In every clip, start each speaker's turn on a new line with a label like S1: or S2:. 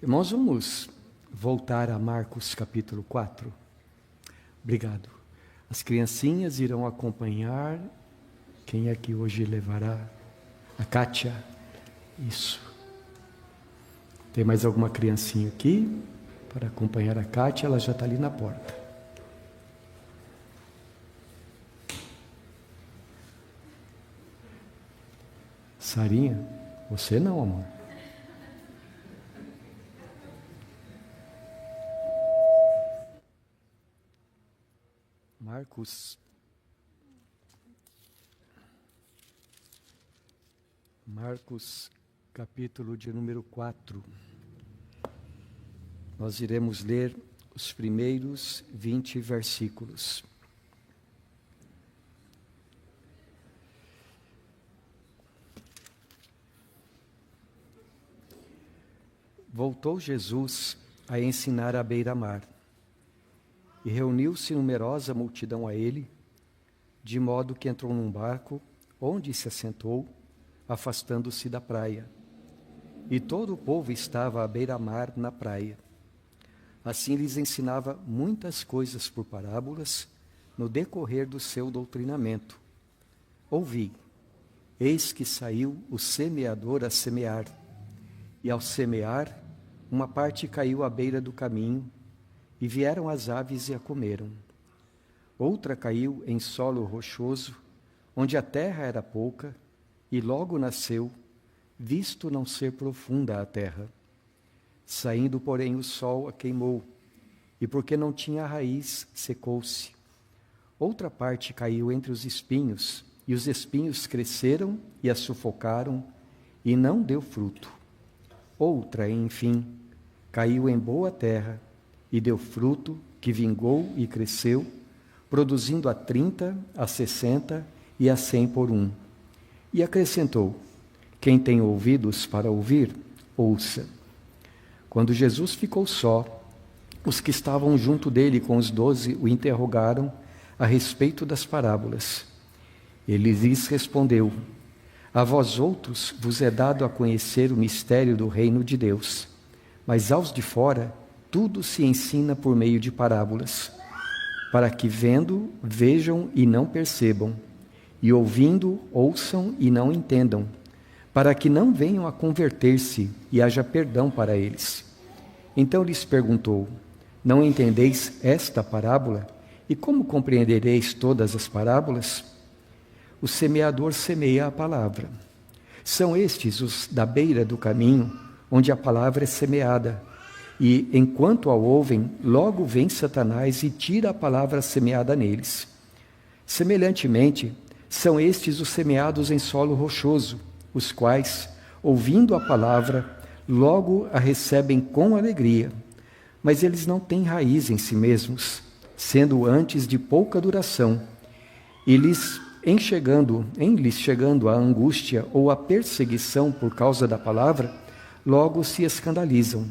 S1: Irmãos, vamos voltar a Marcos capítulo 4. Obrigado. As criancinhas irão acompanhar. Quem é que hoje levará? A Kátia. Isso. Tem mais alguma criancinha aqui para acompanhar a Kátia? Ela já está ali na porta. Sarinha, você não, amor. Marcos, capítulo de número 4. Nós iremos ler os primeiros 20 versículos. Voltou Jesus a ensinar à beira-mar, e reuniu-se numerosa multidão a ele, de modo que entrou num barco, onde se assentou, afastando-se da praia. E todo o povo estava à beira-mar na praia. Assim lhes ensinava muitas coisas por parábolas, no decorrer do seu doutrinamento. Ouvi, eis que saiu o semeador a semear, e ao semear, uma parte caiu à beira do caminho, e vieram as aves e a comeram. Outra caiu em solo rochoso, onde a terra era pouca, e logo nasceu, visto não ser profunda a terra. Saindo, porém, o sol a queimou, e porque não tinha raiz, secou-se. Outra parte caiu entre os espinhos, e os espinhos cresceram e a sufocaram, e não deu fruto. Outra, enfim, caiu em boa terra, e deu fruto, que vingou e cresceu, produzindo a 30, a 60 e a 100 por um. E acrescentou: quem tem ouvidos para ouvir, ouça. Quando Jesus ficou só, os que estavam junto dele com os 12 o interrogaram a respeito das parábolas. Ele lhes respondeu: a vós outros vos é dado a conhecer o mistério do reino de Deus, mas aos de fora tudo se ensina por meio de parábolas, para que vendo, vejam e não percebam, e ouvindo, ouçam e não entendam, para que não venham a converter-se e haja perdão para eles. Então lhes perguntou: não entendeis esta parábola? E como compreendereis todas as parábolas? O semeador semeia a palavra. São estes os da beira do caminho, onde a palavra é semeada. E, enquanto a ouvem, logo vem Satanás e tira a palavra semeada neles. Semelhantemente, são estes os semeados em solo rochoso, os quais, ouvindo a palavra, logo a recebem com alegria. Mas eles não têm raiz em si mesmos, sendo antes de pouca duração. E em lhes chegando a angústia ou a perseguição por causa da palavra, logo se escandalizam.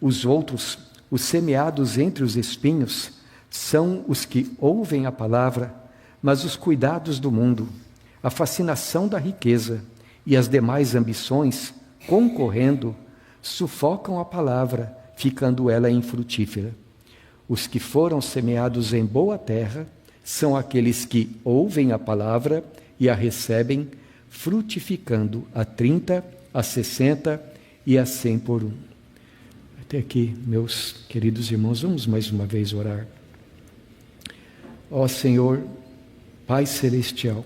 S1: Os outros, os semeados entre os espinhos, são os que ouvem a palavra, mas os cuidados do mundo, a fascinação da riqueza e as demais ambições, concorrendo, sufocam a palavra, ficando ela infrutífera. Os que foram semeados em boa terra são aqueles que ouvem a palavra e a recebem, frutificando a 30, a 60 e a 100 por um. Até aqui, meus queridos irmãos, vamos mais uma vez orar. Ó Senhor, Pai Celestial,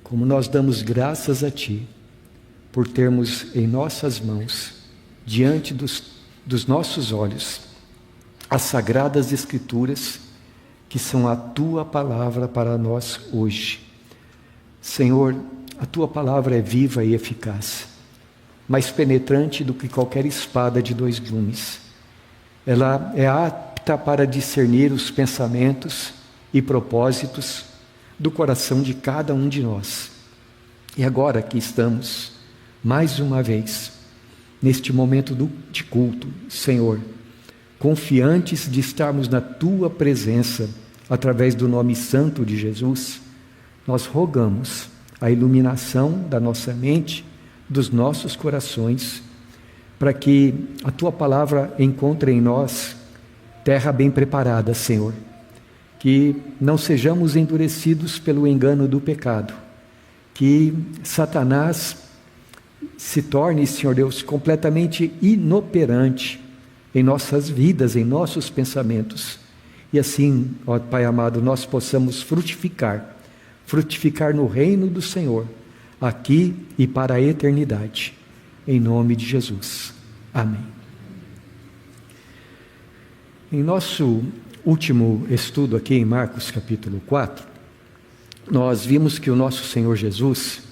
S1: como nós damos graças a Ti por termos em nossas mãos, diante dos nossos olhos, as sagradas Escrituras, que são a Tua palavra para nós hoje. Senhor, a Tua palavra é viva e eficaz, mais penetrante do que qualquer espada de 2 gumes. Ela é apta para discernir os pensamentos e propósitos do coração de cada um de nós. E agora aqui estamos, mais uma vez, neste momento de culto, Senhor, confiantes de estarmos na Tua presença, através do nome santo de Jesus, nós rogamos a iluminação da nossa mente, dos nossos corações, para que a Tua palavra encontre em nós terra bem preparada, Senhor. Que não sejamos endurecidos pelo engano do pecado. Que Satanás se torne, Senhor Deus, completamente inoperante em nossas vidas, em nossos pensamentos. E assim, ó Pai amado, nós possamos frutificar no reino do Senhor, aqui e para a eternidade. Em nome de Jesus. Amém. Em nosso último estudo aqui em Marcos capítulo 4, nós vimos que o nosso Senhor Jesus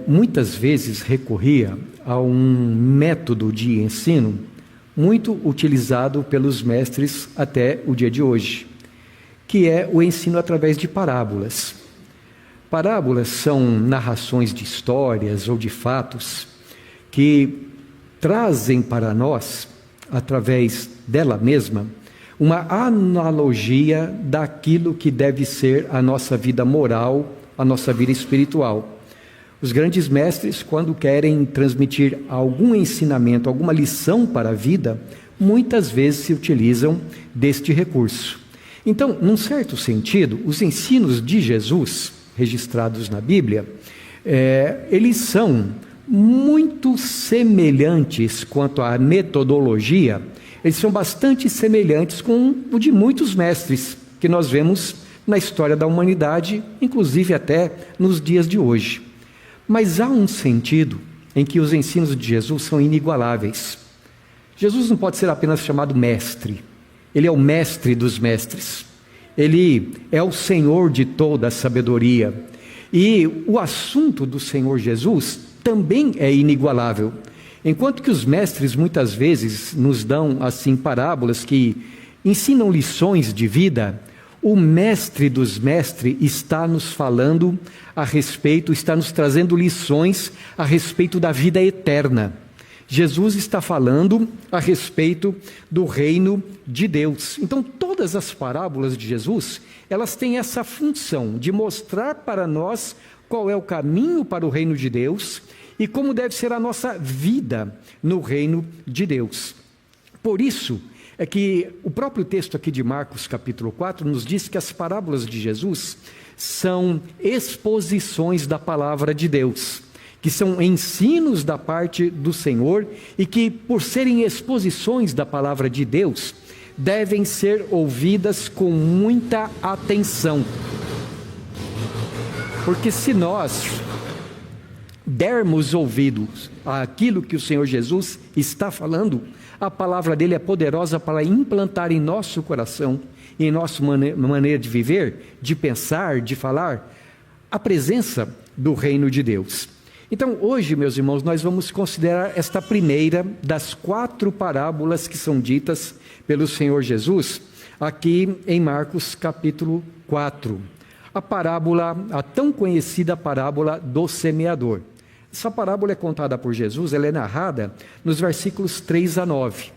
S1: muitas vezes recorria a um método de ensino muito utilizado pelos mestres até o dia de hoje, que é o ensino através de parábolas. Parábolas são narrações de histórias ou de fatos que trazem para nós, através dela mesma, uma analogia daquilo que deve ser a nossa vida moral, a nossa vida espiritual. Os grandes mestres, quando querem transmitir algum ensinamento, alguma lição para a vida, muitas vezes se utilizam deste recurso. Então, num certo sentido, os ensinos de Jesus, registrados na Bíblia, eles são muito semelhantes quanto à metodologia, eles são bastante semelhantes com o de muitos mestres que nós vemos na história da humanidade, inclusive até nos dias de hoje. Mas há um sentido em que os ensinos de Jesus são inigualáveis. Jesus não pode ser apenas chamado mestre, ele é o mestre dos mestres, ele é o Senhor de toda a sabedoria, e o assunto do Senhor Jesus também é inigualável. Enquanto que os mestres muitas vezes nos dão assim parábolas que ensinam lições de vida, o mestre dos mestres está nos falando a respeito, está nos trazendo lições a respeito da vida eterna. Jesus está falando a respeito do reino de Deus. Então, todas as parábolas de Jesus, elas têm essa função de mostrar para nós qual é o caminho para o reino de Deus e como deve ser a nossa vida no reino de Deus. Por isso, é que o próprio texto aqui de Marcos capítulo 4 nos diz que as parábolas de Jesus são exposições da palavra de Deus, que são ensinos da parte do Senhor e que, por serem exposições da palavra de Deus, devem ser ouvidas com muita atenção. Porque se nós dermos ouvidos àquilo que o Senhor Jesus está falando, a palavra dele é poderosa para implantar em nosso coração, em nossa maneira de viver, de pensar, de falar, a presença do reino de Deus. Então, hoje, meus irmãos, nós vamos considerar esta primeira das 4 parábolas que são ditas pelo Senhor Jesus, aqui em Marcos capítulo 4. A tão conhecida parábola do semeador. Essa parábola é contada por Jesus, ela é narrada nos versículos 3 a 9.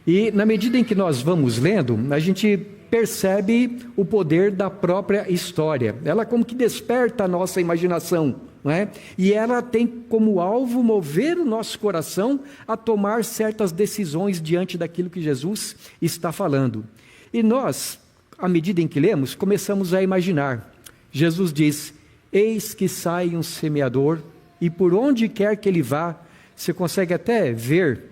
S1: E na medida em que nós vamos lendo, a gente percebe o poder da própria história. Ela como que desperta a nossa imaginação, não é? E ela tem como alvo mover o nosso coração a tomar certas decisões diante daquilo que Jesus está falando. E nós, à medida em que lemos, começamos a imaginar. Jesus diz: eis que sai um semeador, e por onde quer que ele vá, você consegue até ver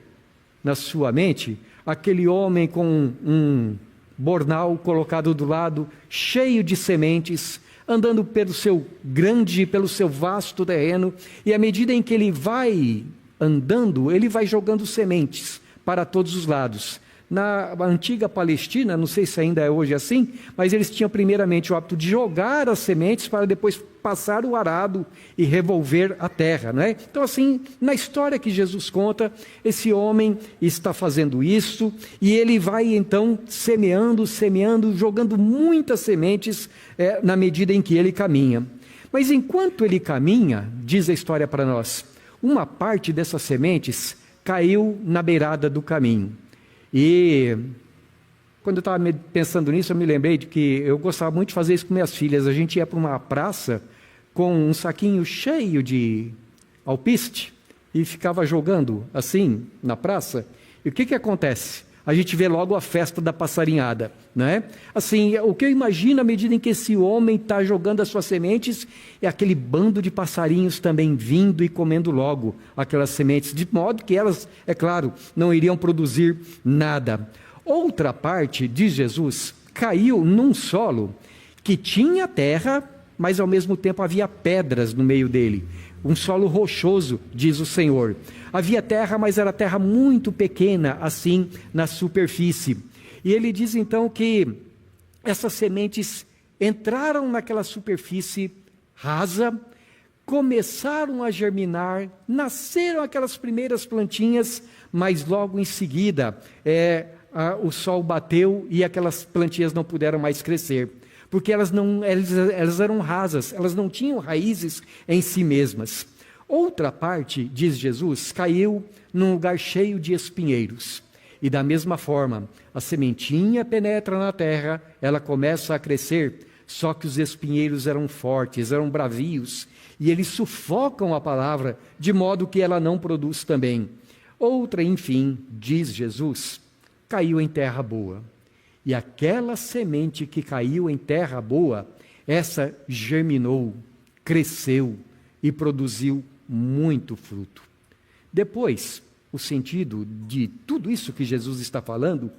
S1: na sua mente aquele homem com um bornal colocado do lado, cheio de sementes, andando pelo seu vasto terreno, e à medida em que ele vai andando, ele vai jogando sementes para todos os lados. Na antiga Palestina, não sei se ainda é hoje assim, mas eles tinham primeiramente o hábito de jogar as sementes para depois passar o arado e revolver a terra, não é? Então assim, na história que Jesus conta, esse homem está fazendo isso e ele vai então semeando, jogando muitas sementes na medida em que ele caminha. Mas enquanto ele caminha, diz a história para nós, uma parte dessas sementes caiu na beirada do caminho. E quando eu estava pensando nisso, eu me lembrei de que eu gostava muito de fazer isso com minhas filhas. A gente ia para uma praça com um saquinho cheio de alpiste e ficava jogando assim na praça. E o que acontece? A gente vê logo a festa da passarinhada, né? Assim, o que eu imagino à medida em que esse homem está jogando as suas sementes, é aquele bando de passarinhos também vindo e comendo logo aquelas sementes, de modo que elas, é claro, não iriam produzir nada. Outra parte, diz Jesus, caiu num solo que tinha terra, mas ao mesmo tempo havia pedras no meio dele. Um solo rochoso, diz o Senhor. Havia terra, mas era terra muito pequena, assim, na superfície. E ele diz então que essas sementes entraram naquela superfície rasa, começaram a germinar, nasceram aquelas primeiras plantinhas, mas logo em seguida o sol bateu e aquelas plantinhas não puderam mais crescer. Porque elas eram rasas, elas não tinham raízes em si mesmas. Outra parte, diz Jesus, caiu num lugar cheio de espinheiros. E da mesma forma, a sementinha penetra na terra, ela começa a crescer, só que os espinheiros eram fortes, eram bravios, e eles sufocam a palavra, de modo que ela não produz também. Outra, enfim, diz Jesus, caiu em terra boa. E aquela semente que caiu em terra boa, essa germinou, cresceu e produziu muito fruto. Depois, o sentido de tudo isso que Jesus está falando,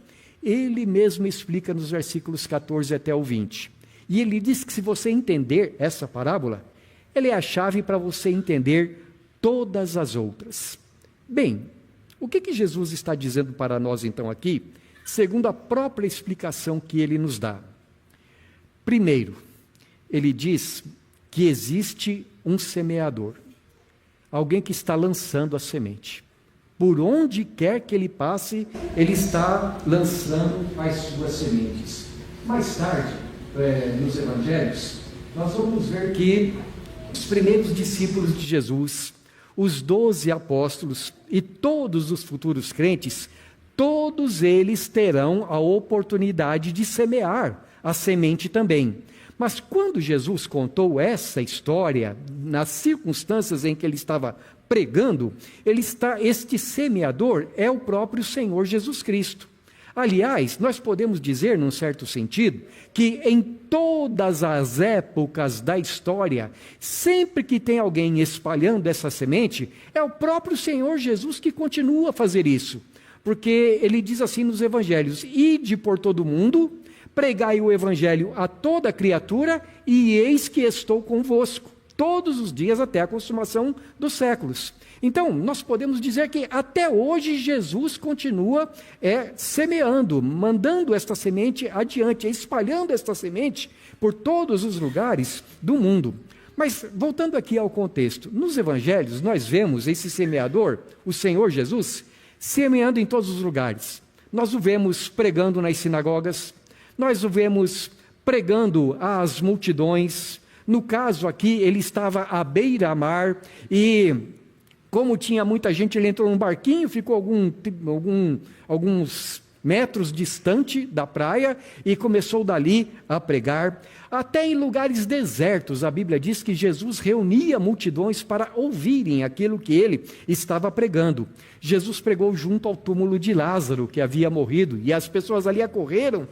S1: ele mesmo explica nos versículos 14 até o 20. E ele diz que se você entender essa parábola, ela é a chave para você entender todas as outras. Bem, o que Jesus está dizendo para nós então aqui? Segundo a própria explicação que ele nos dá. Primeiro, ele diz que existe um semeador, alguém que está lançando a semente. Por onde quer que ele passe, ele está lançando as suas sementes. Mais tarde, nos evangelhos, nós vamos ver que os primeiros discípulos de Jesus, os 12 apóstolos e todos os futuros crentes, todos eles terão a oportunidade de semear a semente também. Mas quando Jesus contou essa história, nas circunstâncias em que ele estava pregando, este semeador é o próprio Senhor Jesus Cristo. Aliás, nós podemos dizer, num certo sentido, que em todas as épocas da história, sempre que tem alguém espalhando essa semente, é o próprio Senhor Jesus que continua a fazer isso. Porque ele diz assim nos evangelhos, ide por todo o mundo, pregai o evangelho a toda criatura, e eis que estou convosco, todos os dias até a consumação dos séculos. Então, nós podemos dizer que até hoje Jesus continua semeando, mandando esta semente adiante, espalhando esta semente por todos os lugares do mundo. Mas, voltando aqui ao contexto, nos evangelhos nós vemos esse semeador, o Senhor Jesus, semeando em todos os lugares. Nós o vemos pregando nas sinagogas, nós o vemos pregando às multidões. No caso aqui, ele estava à beira-mar e, como tinha muita gente, ele entrou num barquinho, ficou alguns metros distante da praia e começou dali a pregar. Até em lugares desertos, a Bíblia diz que Jesus reunia multidões para ouvirem aquilo que ele estava pregando. Jesus pregou junto ao túmulo de Lázaro, que havia morrido, e as pessoas ali acorreram,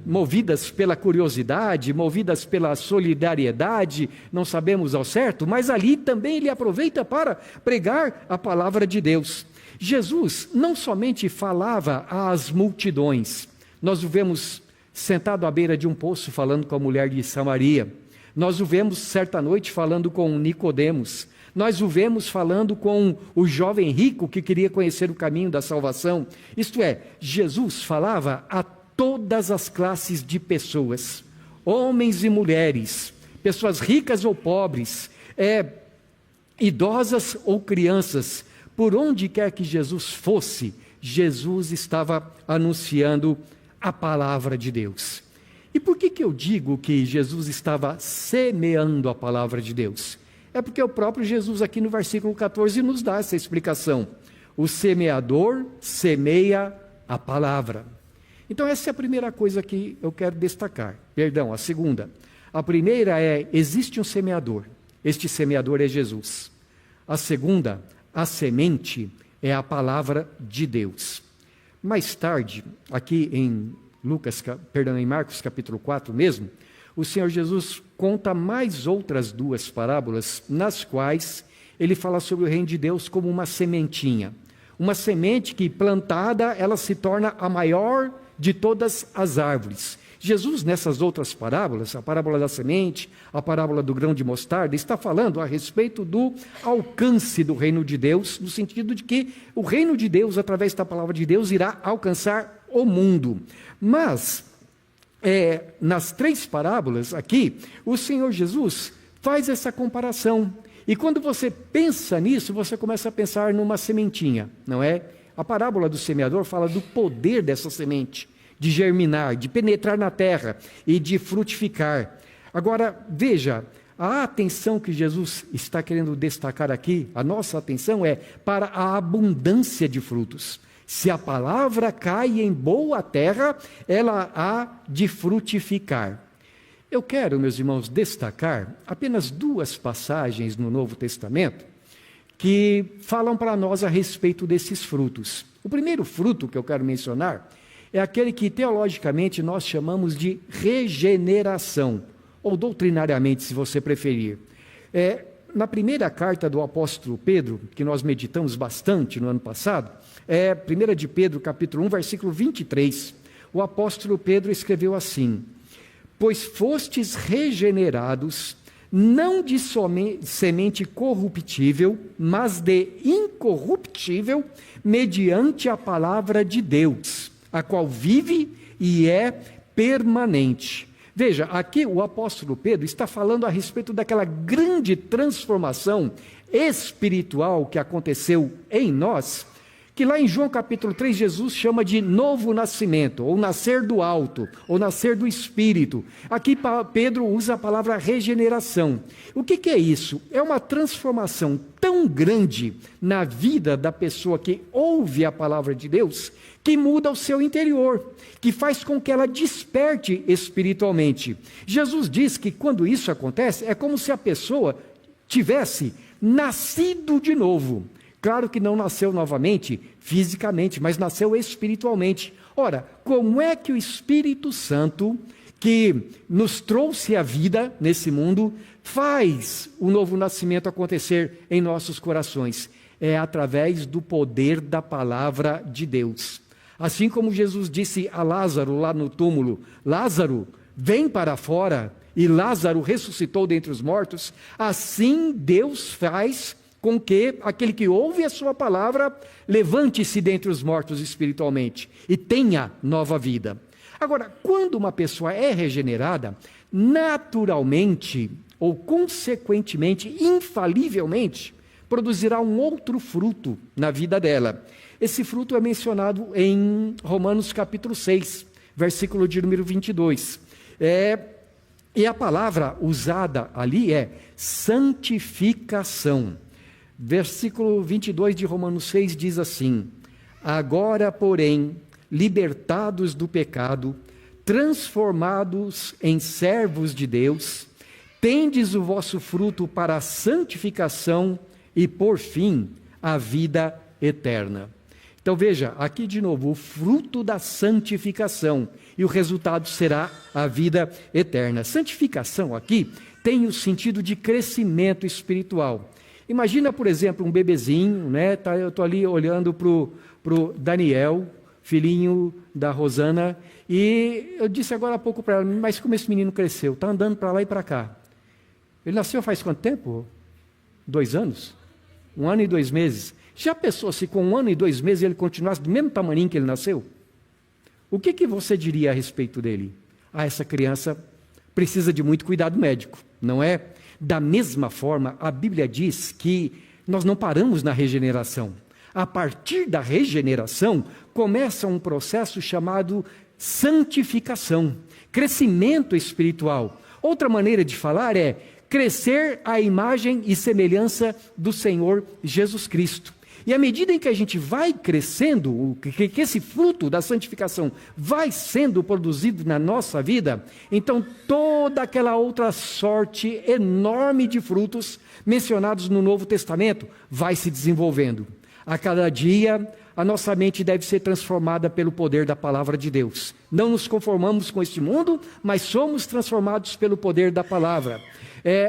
S1: movidas pela curiosidade, movidas pela solidariedade, não sabemos ao certo, mas ali também ele aproveita para pregar a palavra de Deus. Jesus não somente falava às multidões, nós o vemos sentado à beira de um poço falando com a mulher de Samaria, nós o vemos certa noite falando com Nicodemos, nós o vemos falando com o jovem rico que queria conhecer o caminho da salvação. Isto é, Jesus falava a todas as classes de pessoas, homens e mulheres, pessoas ricas ou pobres, idosas ou crianças. Por onde quer que Jesus fosse, Jesus estava anunciando a palavra de Deus. E por que eu digo que Jesus estava semeando a palavra de Deus? É porque o próprio Jesus aqui no versículo 14 nos dá essa explicação. O semeador semeia a palavra. Então essa é a primeira coisa que eu quero destacar. Perdão, a segunda. A primeira existe um semeador. Este semeador é Jesus. A segunda, a semente, é a palavra de Deus. Mais tarde, aqui em Marcos capítulo 4 mesmo, o Senhor Jesus conta mais outras duas parábolas, nas quais ele fala sobre o reino de Deus como uma sementinha. Uma semente que, plantada, ela se torna a maior de todas as árvores. Jesus, nessas outras parábolas, a parábola da semente, a parábola do grão de mostarda, está falando a respeito do alcance do reino de Deus, no sentido de que o reino de Deus, através da palavra de Deus, irá alcançar o mundo. Mas, nas três parábolas aqui, o Senhor Jesus faz essa comparação. E quando você pensa nisso, você começa a pensar numa sementinha, não é? A parábola do semeador fala do poder dessa semente, de germinar, de penetrar na terra e de frutificar. Agora, veja, a atenção que Jesus está querendo destacar aqui, a nossa atenção é para a abundância de frutos. Se a palavra cai em boa terra, ela há de frutificar. Eu quero, meus irmãos, destacar apenas duas passagens no Novo Testamento que falam para nós a respeito desses frutos. O primeiro fruto que eu quero mencionar é aquele que teologicamente nós chamamos de regeneração, ou doutrinariamente, se você preferir. Na primeira carta do apóstolo Pedro, que nós meditamos bastante no ano passado, 1 de Pedro, capítulo 1, versículo 23, o apóstolo Pedro escreveu assim: pois fostes regenerados, não de semente corruptível, mas de incorruptível, mediante a palavra de Deus, a qual vive e é permanente. Veja, aqui o apóstolo Pedro está falando a respeito daquela grande transformação espiritual que aconteceu em nós, que lá em João capítulo 3, Jesus chama de novo nascimento, ou nascer do alto, ou nascer do Espírito. Aqui Pedro usa a palavra regeneração. O que é isso? É uma transformação tão grande na vida da pessoa que ouve a palavra de Deus, que muda o seu interior, que faz com que ela desperte espiritualmente. Jesus diz que quando isso acontece, é como se a pessoa tivesse nascido de novo. Claro que não nasceu novamente fisicamente, mas nasceu espiritualmente. Ora, como é que o Espírito Santo, que nos trouxe a vida nesse mundo, faz o novo nascimento acontecer em nossos corações? É através do poder da palavra de Deus. Assim como Jesus disse a Lázaro lá no túmulo: Lázaro, vem para fora, e Lázaro ressuscitou dentre os mortos, assim Deus faz com que aquele que ouve a sua palavra levante-se dentre os mortos espiritualmente e tenha nova vida. Agora, quando uma pessoa é regenerada, naturalmente ou consequentemente, infalivelmente, produzirá um outro fruto na vida dela. Esse fruto é mencionado em Romanos capítulo 6, versículo de número 22. E a palavra usada ali é santificação. Versículo 22 de Romanos 6 diz assim: agora, porém, libertados do pecado, transformados em servos de Deus, tendes o vosso fruto para a santificação e, por fim, a vida eterna. Então veja, aqui de novo, o fruto da santificação, e o resultado será a vida eterna. Santificação aqui tem o sentido de crescimento espiritual. Imagina, por exemplo, um bebezinho, né? Eu estou ali olhando para o Daniel, filhinho da Rosana, e eu disse agora há pouco para ela: mas como esse menino cresceu? Está andando para lá e para cá. Ele nasceu faz quanto tempo? 2 anos? 1 ano e 2 meses. Já pensou se com 1 ano e 2 meses ele continuasse do mesmo tamanho que ele nasceu? O que você diria a respeito dele? Essa criança precisa de muito cuidado médico, não é? Da mesma forma, a Bíblia diz que nós não paramos na regeneração. A partir da regeneração, começa um processo chamado santificação, crescimento espiritual. Outra maneira de falar é crescer à imagem e semelhança do Senhor Jesus Cristo. E à medida em que a gente vai crescendo, que esse fruto da santificação vai sendo produzido na nossa vida, então toda aquela outra sorte enorme de frutos mencionados no Novo Testamento vai se desenvolvendo. A cada dia, a nossa mente deve ser transformada pelo poder da palavra de Deus. Não nos conformamos com este mundo, mas somos transformados pelo poder da palavra.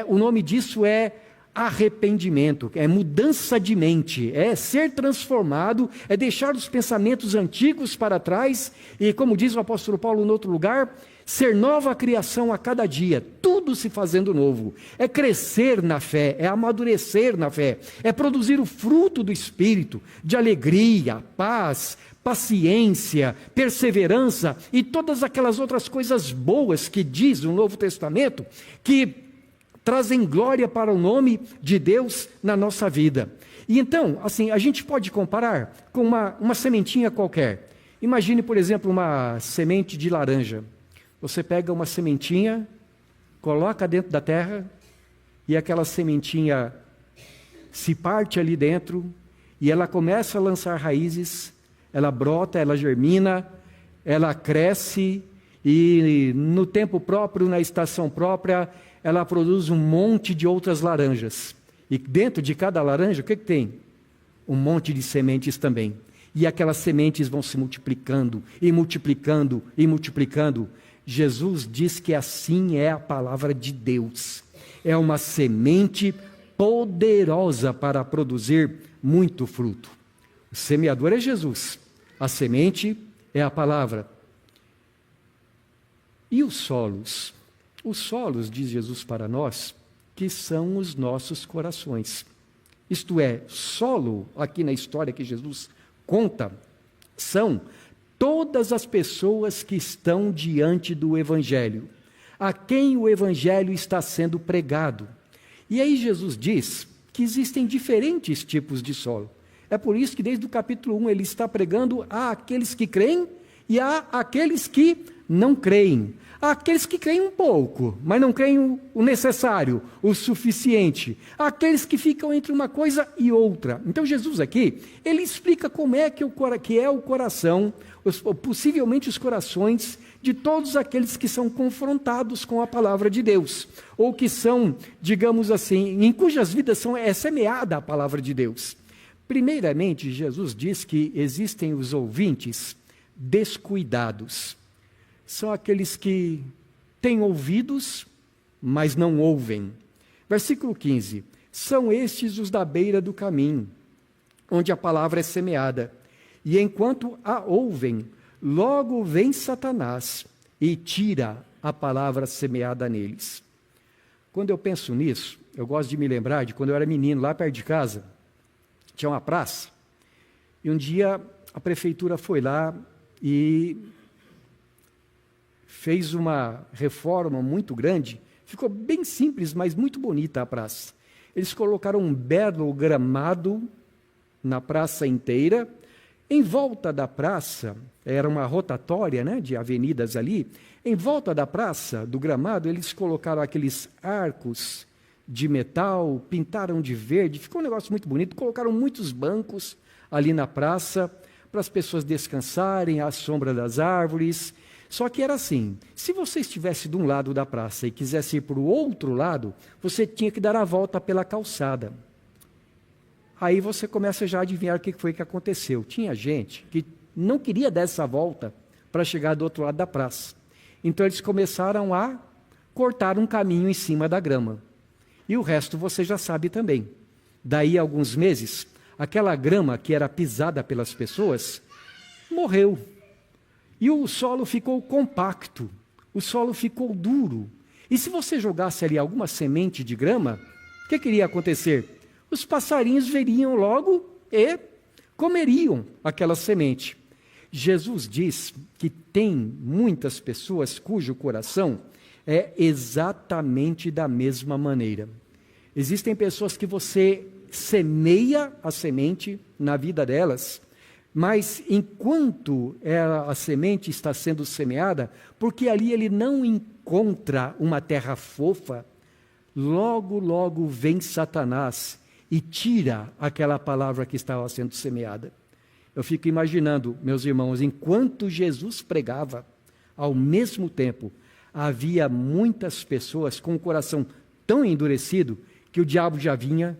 S1: O nome disso é arrependimento, é mudança de mente, é ser transformado, é deixar os pensamentos antigos para trás e, como diz o apóstolo Paulo em outro lugar, ser nova criação a cada dia, tudo se fazendo novo. É crescer na fé, é amadurecer na fé, é produzir o fruto do Espírito, de alegria, paz, paciência, perseverança e todas aquelas outras coisas boas que diz o Novo Testamento, que trazem glória para o nome de Deus na nossa vida. E então, assim, a gente pode comparar com uma sementinha qualquer. Imagine, por exemplo, uma semente de laranja. Você pega uma sementinha, coloca dentro da terra, e aquela sementinha se parte ali dentro, e ela começa a lançar raízes, ela brota, ela germina, ela cresce, e no tempo próprio, na estação própria, ela produz um monte de outras laranjas. E dentro de cada laranja, o que tem? Um monte de sementes também. E aquelas sementes vão se multiplicando, e multiplicando, e multiplicando. Jesus diz que assim é a palavra de Deus. É uma semente poderosa para produzir muito fruto. O semeador é Jesus. A semente é a palavra. E os solos? Os solos, diz Jesus para nós, que são os nossos corações. Isto é, solo, aqui na história que Jesus conta, são todas as pessoas que estão diante do Evangelho, a quem o Evangelho está sendo pregado. E aí Jesus diz que existem diferentes tipos de solo. É por isso que desde o capítulo 1 ele está pregando a aqueles que creem e a aqueles que não creem. Há aqueles que creem um pouco, mas não creem o necessário, o suficiente. Há aqueles que ficam entre uma coisa e outra. Então Jesus aqui, ele explica como é que é o coração, possivelmente os corações de todos aqueles que são confrontados com a palavra de Deus, ou que são, digamos assim, em cujas vidas é semeada a palavra de Deus. Primeiramente, Jesus diz que existem os ouvintes descuidados. São aqueles que têm ouvidos, mas não ouvem. Versículo 15. São estes os da beira do caminho, onde a palavra é semeada. E enquanto a ouvem, logo vem Satanás e tira a palavra semeada neles. Quando eu penso nisso, eu gosto de me lembrar de quando eu era menino, lá perto de casa, tinha uma praça, e um dia a prefeitura foi lá e fez uma reforma muito grande, ficou bem simples, mas muito bonita a praça. Eles colocaram um belo gramado na praça inteira. Em volta da praça, era uma rotatória, né, de avenidas ali, em volta da praça, do gramado, eles colocaram aqueles arcos de metal, pintaram de verde, ficou um negócio muito bonito, colocaram muitos bancos ali na praça, para as pessoas descansarem à sombra das árvores. Só que era assim, se você estivesse de um lado da praça e quisesse ir para o outro lado, você tinha que dar a volta pela calçada. Aí você começa já a adivinhar o que foi que aconteceu. Tinha gente que não queria dar essa volta para chegar do outro lado da praça. Então eles começaram a cortar um caminho em cima da grama. E o resto você já sabe também. Daí a alguns meses, aquela grama que era pisada pelas pessoas, morreu. E o solo ficou compacto, o solo ficou duro. E se você jogasse ali alguma semente de grama, o que iria acontecer? Os passarinhos veriam logo e comeriam aquela semente. Jesus diz que tem muitas pessoas cujo coração é exatamente da mesma maneira. Existem pessoas que você semeia a semente na vida delas, mas enquanto a semente está sendo semeada, porque ali ele não encontra uma terra fofa, logo, logo vem Satanás e tira aquela palavra que estava sendo semeada. Eu fico imaginando, meus irmãos, enquanto Jesus pregava, ao mesmo tempo, havia muitas pessoas com o coração tão endurecido que o diabo já vinha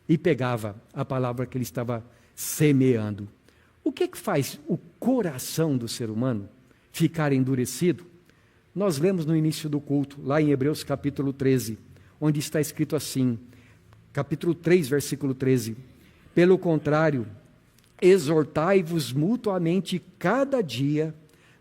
S1: e pegava a palavra que ele estava semeando. O que faz o coração do ser humano ficar endurecido? Nós lemos no início do culto, lá em Hebreus capítulo 13, onde está escrito assim, capítulo 3, versículo 13: pelo contrário, exortai-vos mutuamente cada dia,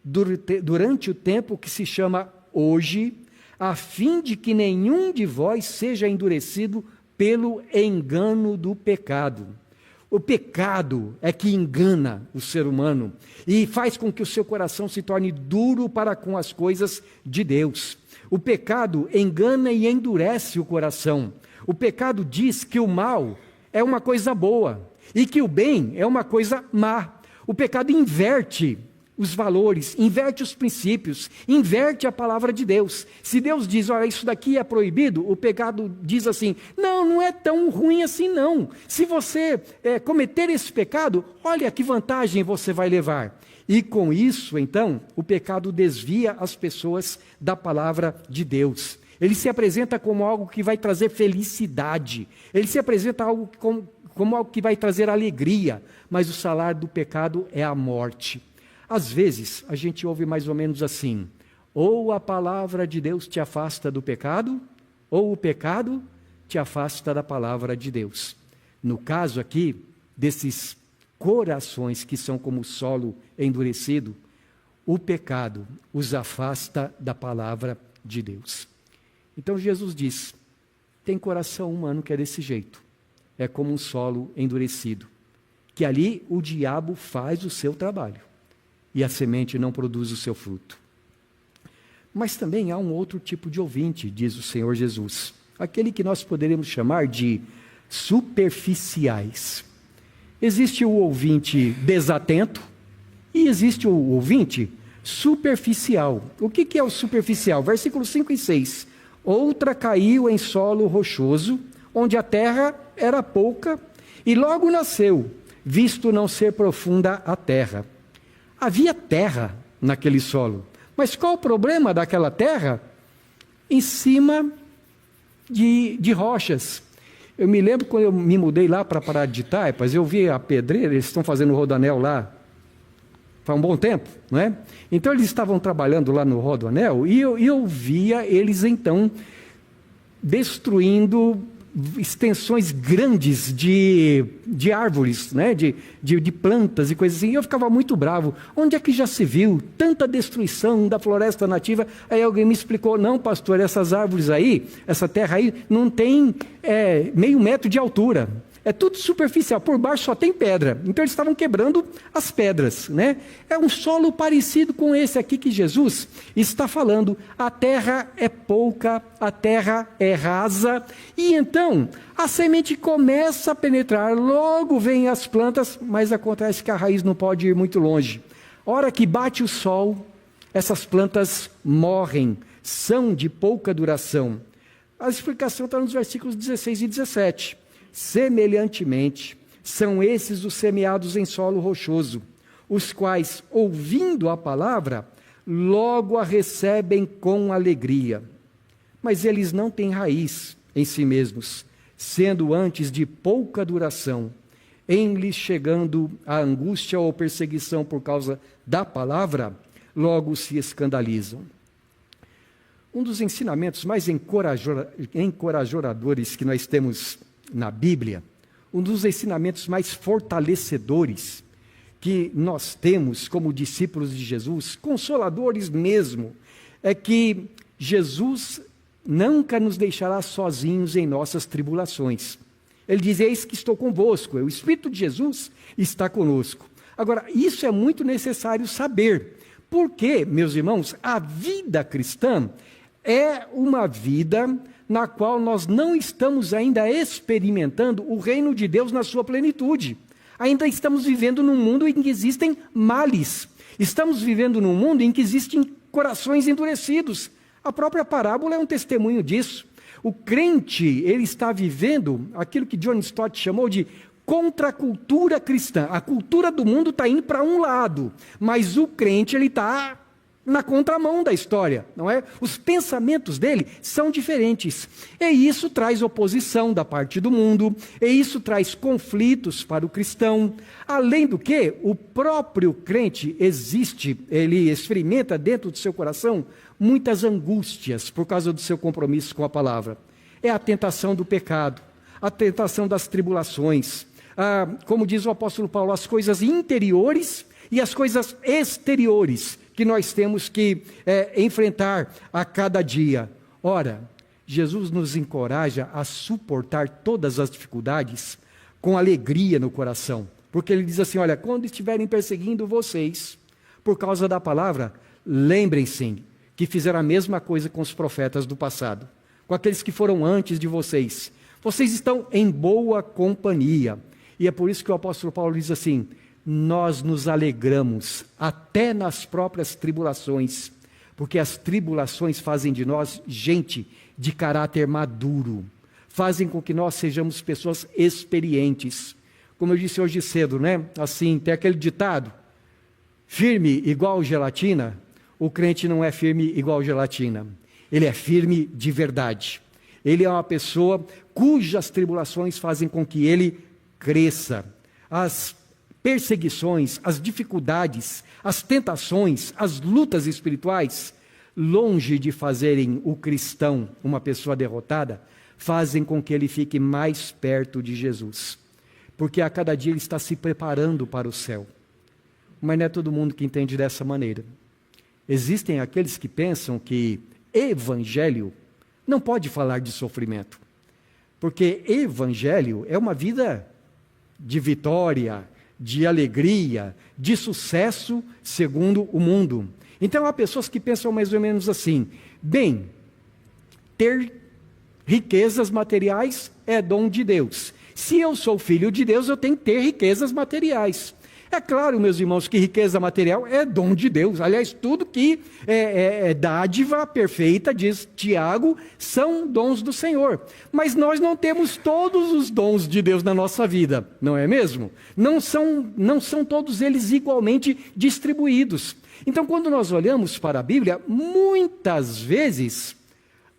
S1: durante o tempo que se chama hoje, a fim de que nenhum de vós seja endurecido pelo engano do pecado. O pecado é que engana o ser humano e faz com que o seu coração se torne duro para com as coisas de Deus. O pecado engana e endurece o coração. O pecado diz que o mal é uma coisa boa e que o bem é uma coisa má. O pecado inverte os valores, inverte os princípios, inverte a palavra de Deus. Se Deus diz, olha, isso daqui é proibido, o pecado diz assim, não é tão ruim assim não. Se você cometer esse pecado, olha que vantagem você vai levar. E com isso, então, o pecado desvia as pessoas da palavra de Deus. Ele se apresenta como algo que vai trazer felicidade. Ele se apresenta como algo que vai trazer alegria. Mas o salário do pecado é a morte. Às vezes, a gente ouve mais ou menos assim, ou a palavra de Deus te afasta do pecado, ou o pecado te afasta da palavra de Deus. No caso aqui, desses corações que são como solo endurecido, o pecado os afasta da palavra de Deus. Então Jesus diz, tem coração humano que é desse jeito, é como um solo endurecido, que ali o diabo faz o seu trabalho. E a semente não produz o seu fruto. Mas também há um outro tipo de ouvinte, diz o Senhor Jesus, aquele que nós poderíamos chamar de superficiais. Existe o ouvinte desatento e existe o ouvinte superficial. O que é o superficial? Versículos 5 e 6. Outra caiu em solo rochoso, onde a terra era pouca, e logo nasceu, visto não ser profunda a terra. Havia terra naquele solo. Mas qual o problema daquela terra? Em cima de rochas. Eu me lembro quando eu me mudei lá para Pará de Taipas, eu vi a pedreira, eles estão fazendo o rodoanel lá faz um bom tempo, não é? Então eles estavam trabalhando lá no rodoanel e eu via eles então destruindo extensões grandes de árvores, né? de plantas e coisas assim, e eu ficava muito bravo. Onde é que já se viu tanta destruição da floresta nativa? Aí alguém me explicou, não pastor, essas árvores aí, essa terra aí, não tem meio metro de altura. É tudo superficial, por baixo só tem pedra. Então eles estavam quebrando as pedras, né? É um solo parecido com esse aqui que Jesus está falando. A terra é pouca, a terra é rasa. E então a semente começa a penetrar, logo vêm as plantas, mas acontece que a raiz não pode ir muito longe. A hora que bate o sol, essas plantas morrem, são de pouca duração. A explicação está nos versículos 16 e 17. Semelhantemente, são esses os semeados em solo rochoso, os quais, ouvindo a palavra, logo a recebem com alegria. Mas eles não têm raiz em si mesmos, sendo antes de pouca duração, em lhes chegando a angústia ou perseguição por causa da palavra, logo se escandalizam. Um dos ensinamentos mais encorajadores que nós temos na Bíblia, um dos ensinamentos mais fortalecedores que nós temos como discípulos de Jesus, consoladores mesmo, é que Jesus nunca nos deixará sozinhos em nossas tribulações. Ele diz, eis que estou convosco, o Espírito de Jesus está conosco. Agora, isso é muito necessário saber, porque, meus irmãos, a vida cristã é uma vida na qual nós não estamos ainda experimentando o reino de Deus na sua plenitude. Ainda estamos vivendo num mundo em que existem males. Estamos vivendo num mundo em que existem corações endurecidos. A própria parábola é um testemunho disso. O crente, ele está vivendo aquilo que John Stott chamou de contracultura cristã. A cultura do mundo está indo para um lado, mas o crente, ele está na contramão da história, não é? Os pensamentos dele são diferentes. E isso traz oposição da parte do mundo, e isso traz conflitos para o cristão. Além do que, o próprio crente ele experimenta dentro do seu coração muitas angústias por causa do seu compromisso com a palavra. É a tentação do pecado, a tentação das tribulações, como diz o apóstolo Paulo, as coisas interiores e as coisas exteriores que nós temos que enfrentar a cada dia. Ora, Jesus nos encoraja a suportar todas as dificuldades com alegria no coração, porque ele diz assim, olha, quando estiverem perseguindo vocês por causa da palavra, lembrem-se que fizeram a mesma coisa com os profetas do passado, com aqueles que foram antes de vocês. Vocês estão em boa companhia. E é por isso que o apóstolo Paulo diz assim, nós nos alegramos até nas próprias tribulações, porque as tribulações fazem de nós gente de caráter maduro, fazem com que nós sejamos pessoas experientes. Como eu disse hoje cedo, né? Assim, tem aquele ditado, firme igual gelatina. O crente não é firme igual gelatina, ele é firme de verdade. Ele é uma pessoa cujas tribulações fazem com que ele cresça. As perseguições, as dificuldades, as tentações, as lutas espirituais, longe de fazerem o cristão uma pessoa derrotada, fazem com que ele fique mais perto de Jesus. Porque a cada dia ele está se preparando para o céu. Mas não é todo mundo que entende dessa maneira. Existem aqueles que pensam que evangelho não pode falar de sofrimento. Porque evangelho é uma vida de vitória, de alegria, de sucesso segundo o mundo. Então há pessoas que pensam mais ou menos assim, bem, ter riquezas materiais é dom de Deus. Se eu sou filho de Deus, eu tenho que ter riquezas materiais. É claro, meus irmãos, que riqueza material é dom de Deus. Aliás, tudo que é dádiva perfeita, diz Tiago, são dons do Senhor. Mas nós não temos todos os dons de Deus na nossa vida, não é mesmo? Não são todos eles igualmente distribuídos. Então, quando nós olhamos para a Bíblia, muitas vezes,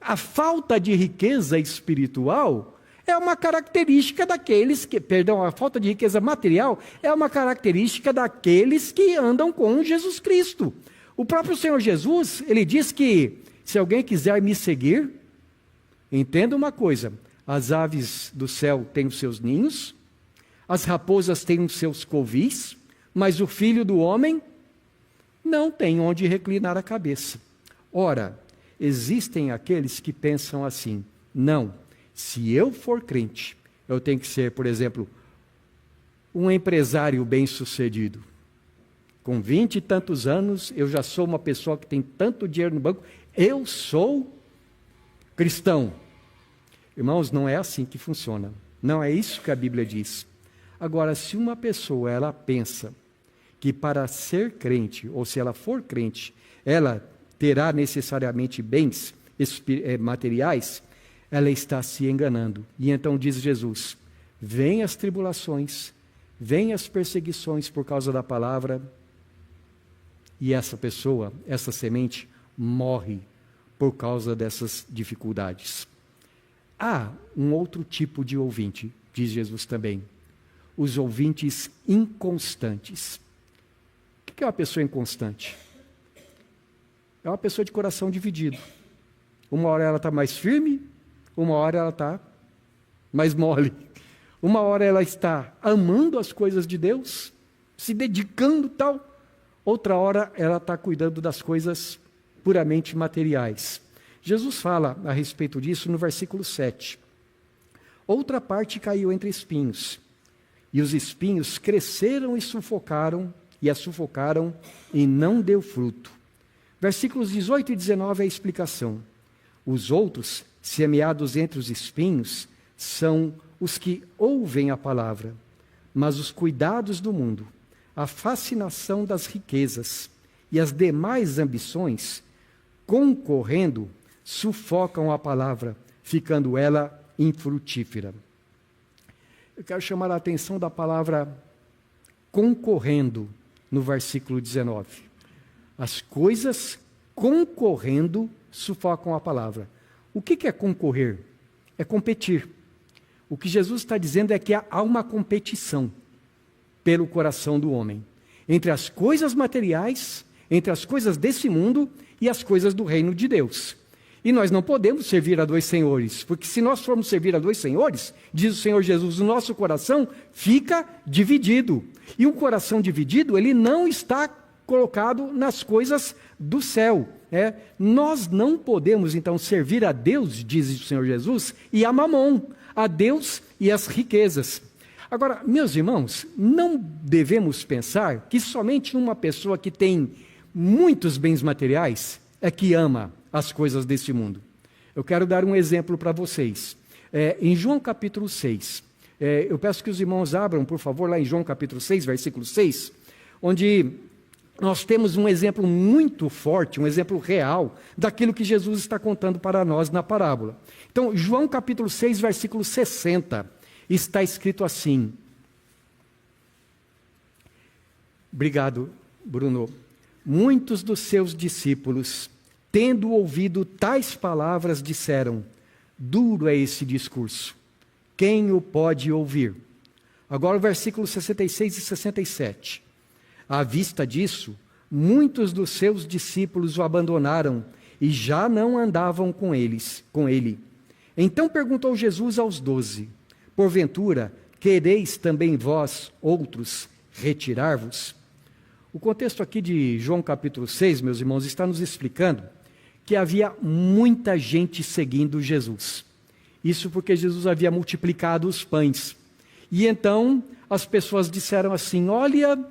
S1: a falta de riqueza espiritual é uma característica daqueles que, a falta de riqueza material é uma característica daqueles que andam com Jesus Cristo. O próprio Senhor Jesus, ele diz que se alguém quiser me seguir, entenda uma coisa, as aves do céu têm os seus ninhos, as raposas têm os seus covis, mas o Filho do Homem não tem onde reclinar a cabeça. Ora, existem aqueles que pensam assim, não, se eu for crente, eu tenho que ser, por exemplo, um empresário bem-sucedido. Com 20 e tantos anos, eu já sou uma pessoa que tem tanto dinheiro no banco, eu sou cristão. Irmãos, não é assim que funciona. Não é isso que a Bíblia diz. Agora, se uma pessoa, ela pensa que para ser crente, ou se ela for crente, ela terá necessariamente bens materiais, ela está se enganando. E então diz Jesus, vêm as tribulações, vêm as perseguições por causa da palavra, e essa pessoa, essa semente, morre por causa dessas dificuldades. Há um outro tipo de ouvinte, diz Jesus também, os ouvintes inconstantes. O que é uma pessoa inconstante? É uma pessoa de coração dividido. Uma hora ela está mais firme, uma hora ela está mais mole. Uma hora ela está amando as coisas de Deus, se dedicando tal. Outra hora ela está cuidando das coisas puramente materiais. Jesus fala a respeito disso no versículo 7. Outra parte caiu entre espinhos, e os espinhos cresceram e a sufocaram, e não deu fruto. Versículos 18 e 19 é a explicação. Os outros, semeados entre os espinhos, são os que ouvem a palavra, mas os cuidados do mundo, a fascinação das riquezas e as demais ambições, concorrendo, sufocam a palavra, ficando ela infrutífera. Eu quero chamar a atenção da palavra concorrendo no versículo 19. As coisas concorrendo sufocam a palavra. O que é concorrer? É competir. O que Jesus está dizendo é que há uma competição pelo coração do homem, entre as coisas materiais, entre as coisas desse mundo e as coisas do reino de Deus. E nós não podemos servir a dois senhores, porque se nós formos servir a dois senhores, diz o Senhor Jesus, o nosso coração fica dividido. E um coração dividido, ele não está colocado nas coisas do céu. Nós não podemos, então, servir a Deus, diz o Senhor Jesus, e a Mamon, a Deus e as riquezas. Agora, meus irmãos, não devemos pensar que somente uma pessoa que tem muitos bens materiais é que ama as coisas deste mundo. Eu quero dar um exemplo para vocês. Em João capítulo 6, eu peço que os irmãos abram, por favor, lá em João capítulo 6, versículo 6, onde nós temos um exemplo muito forte, um exemplo real, daquilo que Jesus está contando para nós na parábola. Então, João capítulo 6, versículo 60, está escrito assim. Obrigado, Bruno. Muitos dos seus discípulos, tendo ouvido tais palavras, disseram: duro é esse discurso, quem o pode ouvir? Agora o versículo 66 e 67. À vista disso, muitos dos seus discípulos o abandonaram e já não andavam com ele. Então perguntou Jesus aos 12, porventura, quereis também vós, outros, retirar-vos? O contexto aqui de João capítulo 6, meus irmãos, está nos explicando que havia muita gente seguindo Jesus. Isso porque Jesus havia multiplicado os pães. E então as pessoas disseram assim: olha,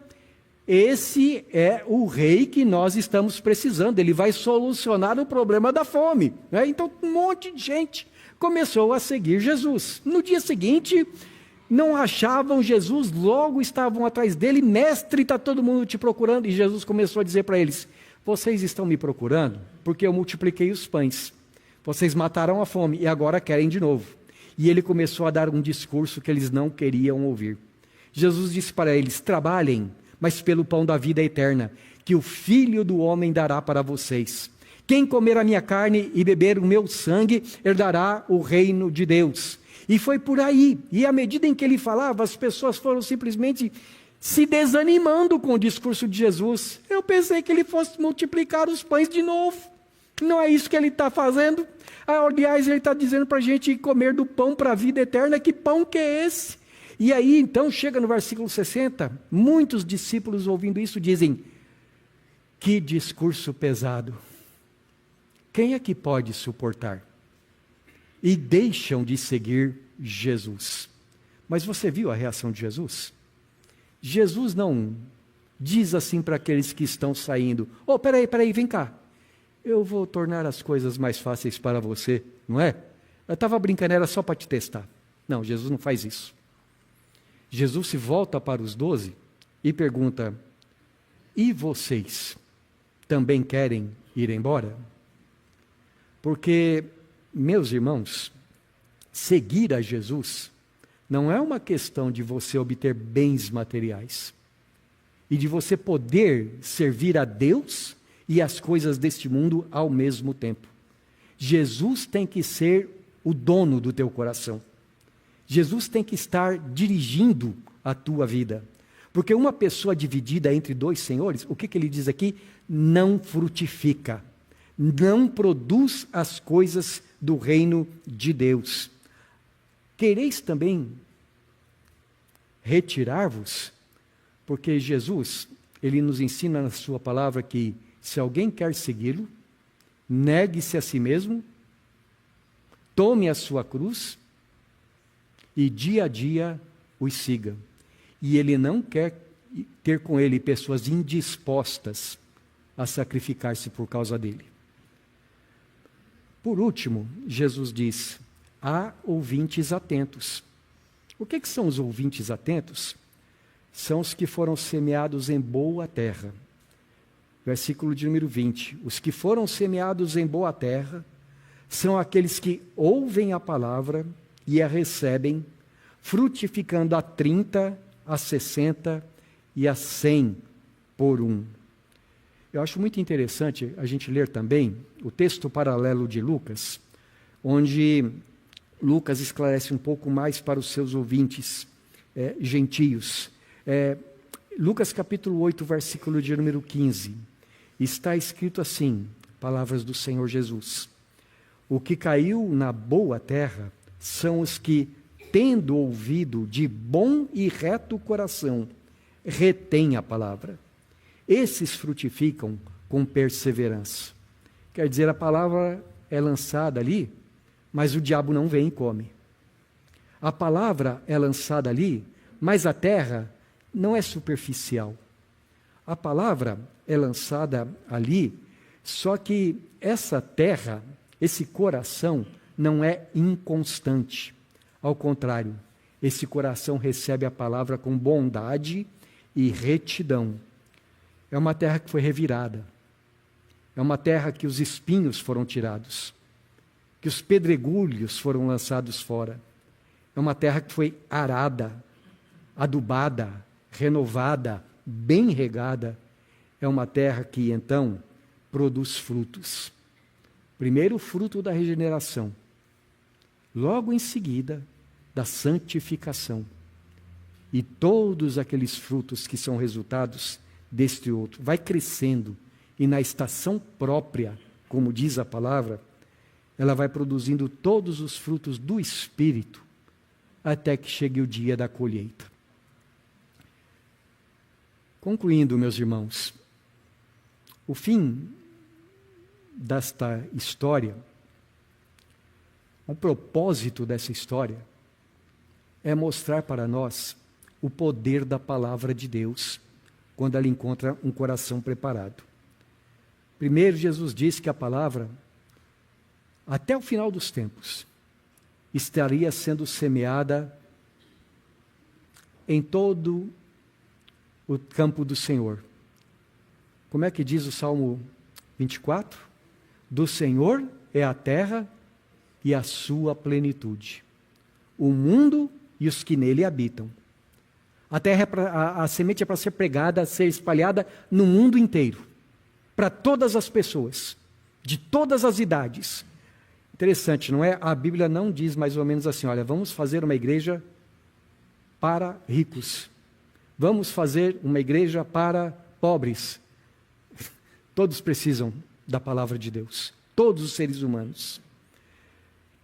S1: esse é o rei que nós estamos precisando, ele vai solucionar o problema da fome. Então um monte de gente começou a seguir Jesus. No dia seguinte, não achavam Jesus, logo estavam atrás dele: mestre, está todo mundo te procurando. E Jesus começou a dizer para eles: vocês estão me procurando porque eu multipliquei os pães. Vocês mataram a fome e agora querem de novo. E ele começou a dar um discurso que eles não queriam ouvir. Jesus disse para eles: trabalhem, mas pelo pão da vida eterna, que o Filho do Homem dará para vocês. Quem comer a minha carne e beber o meu sangue, herdará o reino de Deus. E foi por aí. E à medida em que ele falava, as pessoas foram simplesmente se desanimando com o discurso de Jesus. Eu pensei que ele fosse multiplicar os pães de novo. Não é isso que ele está fazendo? Aliás, ele está dizendo para a gente comer do pão para a vida eterna. Que pão que é esse? E aí, então, chega no versículo 60, muitos discípulos ouvindo isso dizem: que discurso pesado. Quem é que pode suportar? E deixam de seguir Jesus. Mas você viu a reação de Jesus? Jesus não diz assim para aqueles que estão saindo: peraí, vem cá. Eu vou tornar as coisas mais fáceis para você, não é? Eu estava brincando, era só para te testar. Não, Jesus não faz isso. Jesus se volta para os 12 e pergunta: e vocês também querem ir embora? Porque, meus irmãos, seguir a Jesus não é uma questão de você obter bens materiais e de você poder servir a Deus e as coisas deste mundo ao mesmo tempo. Jesus tem que ser o dono do teu coração. Jesus tem que estar dirigindo a tua vida. Porque uma pessoa dividida entre dois senhores, o que ele diz aqui? Não frutifica, não produz as coisas do reino de Deus. Quereis também retirar-vos? Porque Jesus, ele nos ensina na sua palavra que se alguém quer segui-lo, negue-se a si mesmo, tome a sua cruz e dia a dia os siga. E ele não quer ter com ele pessoas indispostas a sacrificar-se por causa dele. Por último, Jesus diz: há ouvintes atentos. O que são os ouvintes atentos? São os que foram semeados em boa terra. Versículo de número 20. Os que foram semeados em boa terra são aqueles que ouvem a palavra e a recebem, frutificando a 30, a 60 e a 100 por um. Eu acho muito interessante a gente ler também o texto paralelo de Lucas, onde Lucas esclarece um pouco mais para os seus ouvintes gentios. Lucas capítulo 8, versículo de número 15. Está escrito assim, palavras do Senhor Jesus: o que caiu na boa terra são os que, tendo ouvido de bom e reto coração, retêm a palavra. Esses frutificam com perseverança. Quer dizer, a palavra é lançada ali, mas o diabo não vem e come. A palavra é lançada ali, mas a terra não é superficial. A palavra é lançada ali, só que essa terra, esse coração, não é inconstante. Ao contrário, esse coração recebe a palavra com bondade e retidão. É uma terra que foi revirada. É uma terra que os espinhos foram tirados, que os pedregulhos foram lançados fora. É uma terra que foi arada, adubada, renovada, bem regada. É uma terra que, então, produz frutos. Primeiro, o fruto da regeneração. Logo em seguida, da santificação. E todos aqueles frutos que são resultados deste outro. Vai crescendo. E na estação própria, como diz a palavra, ela vai produzindo todos os frutos do Espírito, até que chegue o dia da colheita. Concluindo, meus irmãos, o fim desta história, o propósito dessa história, é mostrar para nós o poder da palavra de Deus, quando ela encontra um coração preparado. Primeiro, Jesus disse que a palavra, até o final dos tempos, estaria sendo semeada em todo o campo do Senhor. Como é que diz o Salmo 24? Do Senhor é a terra e a sua plenitude, o mundo e os que nele habitam. A terra a semente é para ser pregada, ser espalhada no mundo inteiro, para todas as pessoas, de todas as idades. Interessante, não é? A Bíblia não diz mais ou menos assim, olha, vamos fazer uma igreja para ricos, vamos fazer uma igreja para pobres. Todos precisam da palavra de Deus, todos os seres humanos.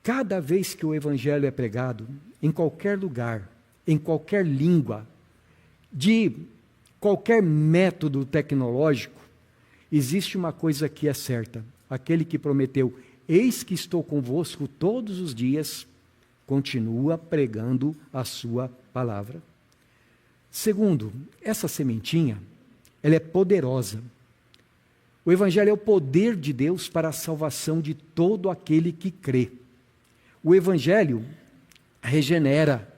S1: Cada vez que o evangelho é pregado, em qualquer lugar, em qualquer língua, de qualquer método tecnológico, existe uma coisa que é certa: aquele que prometeu, eis que estou convosco todos os dias, continua pregando a sua palavra. Segundo, essa sementinha, ela é poderosa. O evangelho é o poder de Deus para a salvação de todo aquele que crê. O evangelho regenera,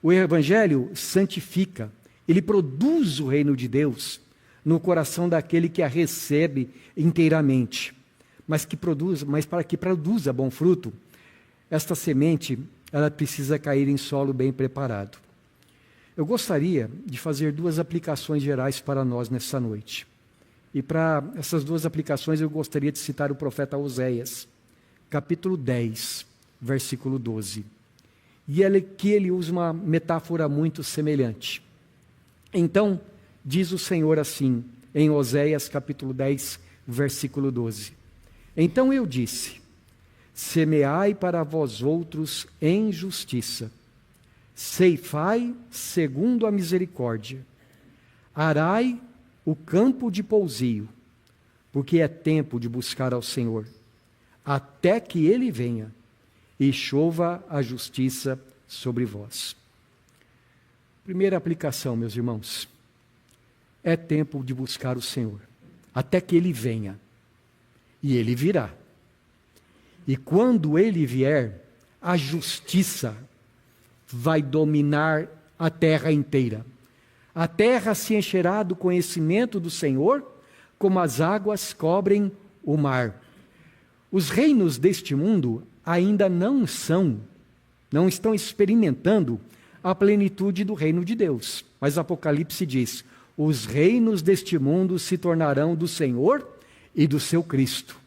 S1: o evangelho santifica, ele produz o reino de Deus no coração daquele que a recebe inteiramente. Mas para que produza bom fruto, esta semente, ela precisa cair em solo bem preparado. Eu gostaria de fazer duas aplicações gerais para nós nessa noite. E para essas duas aplicações eu gostaria de citar o profeta Oséias, capítulo 10, versículo 12. E ele usa uma metáfora muito semelhante. Então, diz o Senhor assim, em Oséias capítulo 10, versículo 12. Então eu disse, semeai para vós outros em justiça, ceifai segundo a misericórdia, arai o campo de pousio, porque é tempo de buscar ao Senhor, até que Ele venha e chova a justiça sobre vós. Primeira aplicação, meus irmãos, é tempo de buscar o Senhor, até que Ele venha, e Ele virá. E quando Ele vier, a justiça vai dominar a terra inteira. A terra se encherá do conhecimento do Senhor, como as águas cobrem o mar. Os reinos deste mundo ainda não estão experimentando a plenitude do reino de Deus. Mas Apocalipse diz: os reinos deste mundo se tornarão do Senhor e do seu Cristo.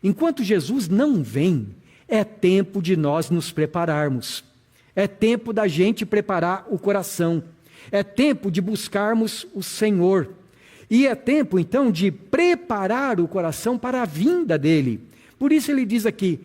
S1: Enquanto Jesus não vem, é tempo de nós nos prepararmos. É tempo da gente preparar o coração. É tempo de buscarmos o Senhor. E é tempo, então, de preparar o coração para a vinda dele. Por isso ele diz aqui: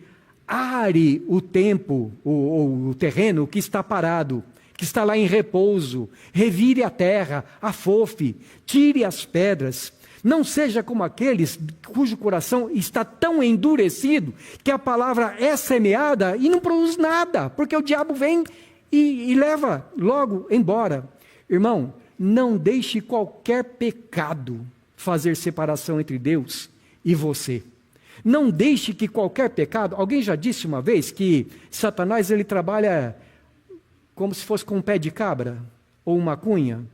S1: are o tempo, o terreno que está parado, que está lá em repouso, revire a terra, afofe, tire as pedras. Não seja como aqueles cujo coração está tão endurecido que a palavra é semeada e não produz nada, porque o diabo vem e leva logo embora. Irmão, não deixe qualquer pecado fazer separação entre Deus e você. Não deixe que qualquer pecado... Alguém já disse uma vez que Satanás ele trabalha como se fosse com um pé de cabra ou uma cunha.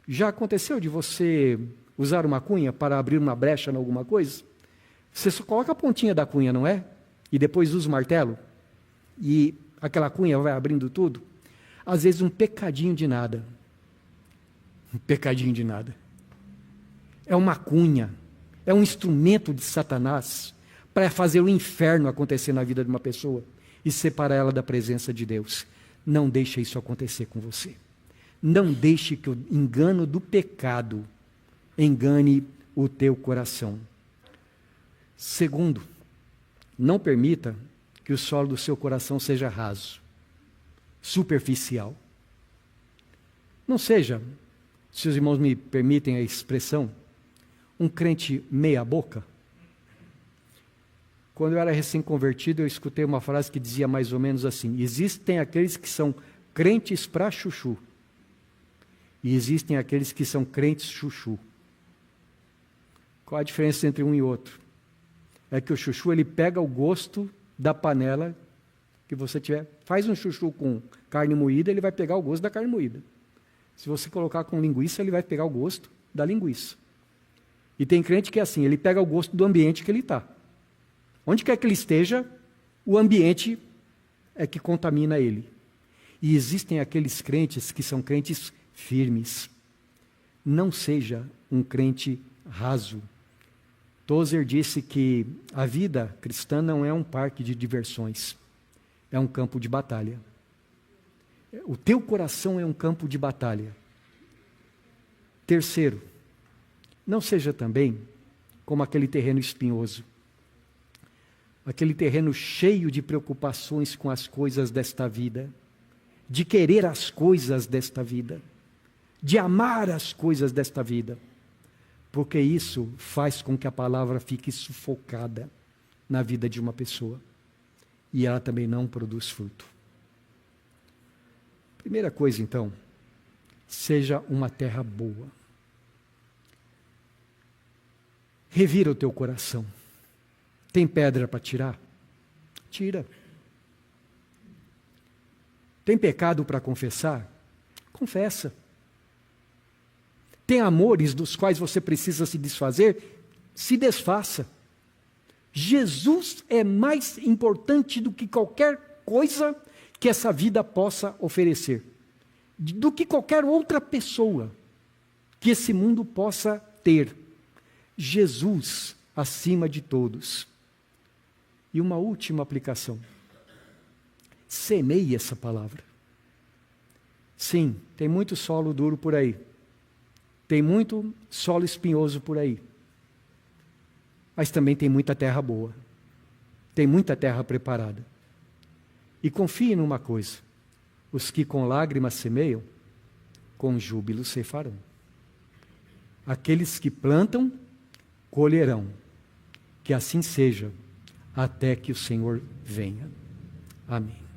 S1: Já aconteceu de você usar uma cunha para abrir uma brecha em alguma coisa? Você só coloca a pontinha da cunha, não é? E depois usa o martelo. E aquela cunha vai abrindo tudo. Às vezes um pecadinho de nada. Um pecadinho de nada. É uma cunha. É um instrumento de Satanás para fazer o inferno acontecer na vida de uma pessoa e separar ela da presença de Deus. Não deixe isso acontecer com você. Não deixe que o engano do pecado engane o teu coração. Segundo, não permita que o solo do seu coração seja raso, superficial. Não seja, se os irmãos me permitem a expressão, um crente meia boca. Quando eu era recém-convertido, eu escutei uma frase que dizia mais ou menos assim: existem aqueles que são crentes pra chuchu, e existem aqueles que são crentes chuchu. Qual a diferença entre um e outro? É que o chuchu, ele pega o gosto da panela que você tiver. Faz um chuchu com carne moída, ele vai pegar o gosto da carne moída. Se você colocar com linguiça, ele vai pegar o gosto da linguiça. E tem crente que é assim, ele pega o gosto do ambiente que ele está. Onde quer que ele esteja, o ambiente é que contamina ele. E existem aqueles crentes que são crentes firmes. Não seja um crente raso. Tozer disse que a vida cristã não é um parque de diversões, é um campo de batalha. O teu coração é um campo de batalha. Terceiro, não seja também como aquele terreno espinhoso, aquele terreno cheio de preocupações com as coisas desta vida, de querer as coisas desta vida, de amar as coisas desta vida, porque isso faz com que a palavra fique sufocada na vida de uma pessoa e ela também não produz fruto. Primeira coisa, então, seja uma terra boa. Revira o teu coração. Tem pedra para tirar? Tira. Tem pecado para confessar? Confessa. Tem amores dos quais você precisa se desfazer? Se desfaça. Jesus é mais importante do que qualquer coisa que essa vida possa oferecer, do que qualquer outra pessoa que esse mundo possa ter. Jesus acima de todos. E uma última aplicação. Semeie essa palavra. Sim, tem muito solo duro por aí. Tem muito solo espinhoso por aí. Mas também tem muita terra boa. Tem muita terra preparada. E confie numa coisa: os que com lágrimas semeiam, com júbilo ceifarão. Aqueles que plantam, colherão. Que assim seja, até que o Senhor venha. Amém.